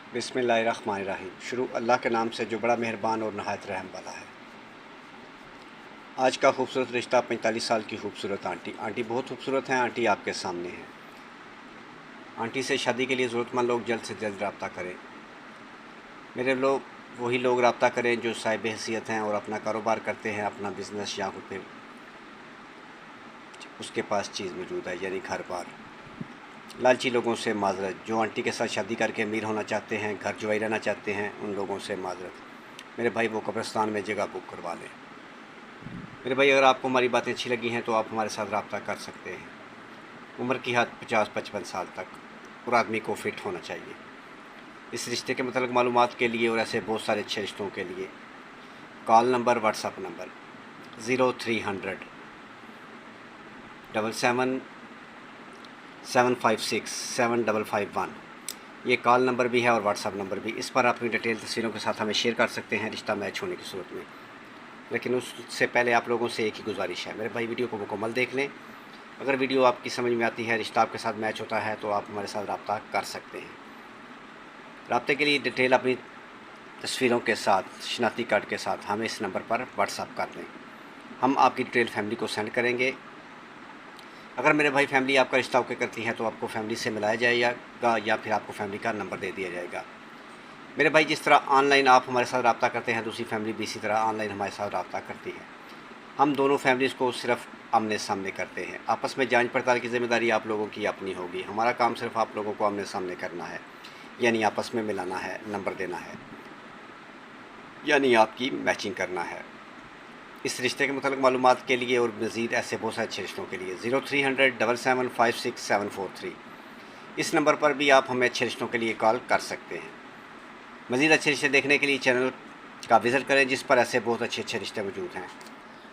बिस्मिल्लाहिर्रहमानिर्रहीम। शुरू अल्लाह के नाम से जो बड़ा मेहरबान और नहायत रहम वाला है। आज का खूबसूरत रिश्ता 45 साल की खूबसूरत आंटी। आंटी बहुत खूबसूरत हैं। आंटी आपके सामने हैं। आंटी से शादी के लिए ज़रूरतमंद लोग जल्द से जल्द रब्ता करें। मेरे लोग वही लोग रब्ता करें जो साहिब हैसियत हैं और अपना कारोबार करते हैं, अपना बिजनेस या फिर उसके पास चीज़ मौजूद है, यानी घर बार। लालची लोगों से माजरत। जो आंटी के साथ शादी करके अमीर होना चाहते हैं, घर जुआई रहना चाहते हैं, उन लोगों से माजरत। मेरे भाई वो कब्रिस्तान में जगह बुक करवा लें। मेरे भाई अगर आपको हमारी बातें अच्छी लगी हैं तो आप हमारे साथ रब्ता कर सकते हैं। उम्र की हद 50-55 साल तक और आदमी को फिट होना चाहिए। इस रिश्ते के मतलब मालूमात के लिए और ऐसे बहुत सारे अच्छे रिश्तों के लिए कॉल नंबर, व्हाट्सअप नंबर 0300 77 756 7551। ये कॉल नंबर भी है और व्हाट्सअप नंबर भी। इस पर अपनी डिटेल तस्वीरों के साथ हमें शेयर कर सकते हैं रिश्ता मैच होने की सूरत में। लेकिन उससे पहले आप लोगों से एक ही गुजारिश है, मेरे भाई वीडियो को मुकम्मल देख लें। अगर वीडियो आपकी समझ में आती है, रिश्ता आपके साथ मैच होता है तो आप हमारे साथ रब्ता कर सकते हैं। रब्ते के लिए डिटेल अपनी तस्वीरों के साथ, शनाख्ती कार्ड के साथ हमें इस नंबर पर व्हाट्सअप कर दें। हम आपकी डिटेल फैमिली को सेंड करेंगे। अगर मेरे भाई फैमिली आपका रिश्ता ओके करती है तो आपको फैमिली से मिलाया जाएगा या फिर आपको फैमिली का नंबर दे दिया जाएगा। मेरे भाई जिस तरह ऑनलाइन आप हमारे साथ रब्ता करते हैं, दूसरी फैमिली भी इसी तरह ऑनलाइन हमारे साथ रब्ता करती है। हम दोनों फैमिलीज़ को सिर्फ आमने सामने करते हैं। आपस में जांच पड़ताल की ज़िम्मेदारी आप लोगों की अपनी होगी। हमारा काम सिर्फ आप लोगों को आमने सामने करना है, यानी आपस में मिलाना है, नंबर देना है, यानी आपकी मैचिंग करना है। इस रिश्ते के मतलब मालूमात के लिए और मज़ीद ऐसे बहुत सारे अच्छे रिश्तों के लिए 0300 77 75743 इस नंबर पर भी आप हमें अच्छे रिश्तों के लिए कॉल कर सकते हैं। मज़ीद अच्छे रिश्ते देखने के लिए चैनल का विज़िट करें, जिस पर ऐसे बहुत अच्छे अच्छे रिश्ते मौजूद हैं।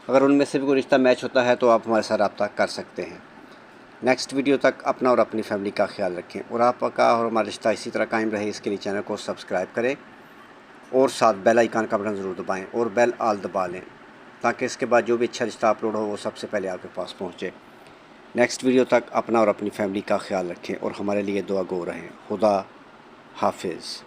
अगर उनमें से भी कोई रिश्ता मैच होता है तो आप हमारे साथ रब्ता कर सकते हैं। नेक्स्ट वीडियो तक अपना और अपनी फैमिली का ख्याल रखें और आपका और हमारा रिश्ता इसी तरह कायम रहे, इसके लिए चैनल को सब्सक्राइब करें और साथ बेल आइकन का बटन ज़रूर दबाएं और बेल आल दबा लें, ताकि इसके बाद जो भी अच्छा रिश्ता अपलोड हो वो सबसे पहले आपके पास पहुँचे। नेक्स्ट वीडियो तक अपना और अपनी फैमिली का ख्याल रखें और हमारे लिए दुआ गो रहें। खुदा हाफिज़।